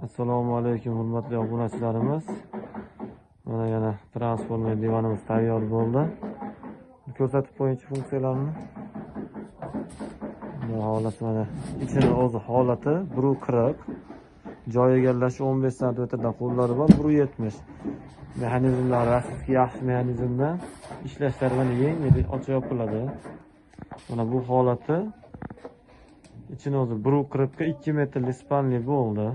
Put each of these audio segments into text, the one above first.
Assalomu alaykum hurmatli obunachilarimiz. Mana yana transformer divanimiz tayyor bo'ldi. Ko'rsatib qo'yingchi funksiyalarini. Bu holati mana ichini o'zi holati 140. Joy egallashi 15 sm dan qo'llari bor, 170. Mexanizmlari asli yaxshi mexanizmdan ishlashlari mana yengil ochib yopiladi. Mana bu holati içini o'zi 140 ga 2 metrli spanli bo'ldi.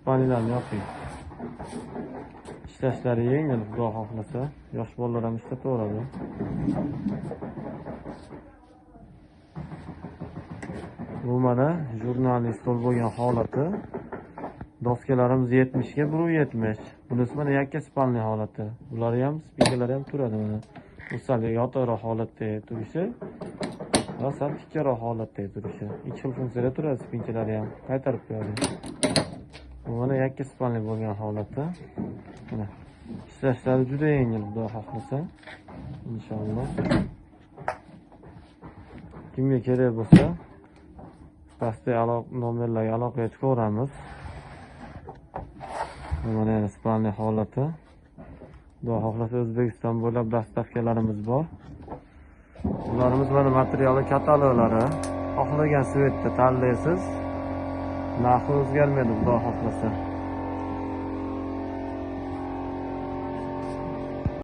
Spanilarni yoping. Ishlashlari yengil, xudo xohlasa. Yosh bolalar ham ishlataveradi. Bu mana jurnalli stol bo'lgan holati. Doskalarimiz 70 ga 170. Bunisi mana yakka spanli holati. Bular ham spinkalari ham turadi mana. Bu sal yotoqroq holatda turishi va sal tikkaroq holatda turishi. Ikki xil funksiyada turadi spinkalari ham. Qaytarib qo'yadi. Bu mana yakka spanli bo'lgan holati. Mana ishlashlari juda yengil, xudo xohlasa. Inshaalloh. Kimga kerak bo'lsa, pastda nomerlarga aloqaga chiqaveramiz. Mana yana spanli holati. Xudo xohlasa O'zbekiston bo'ylab dastavkalarimiz bor. Ularimiz mana materiali kataloglari. Xohlagan svetda tanlaysiz. Narxi o'zgarmaydi, xudo xohlasa.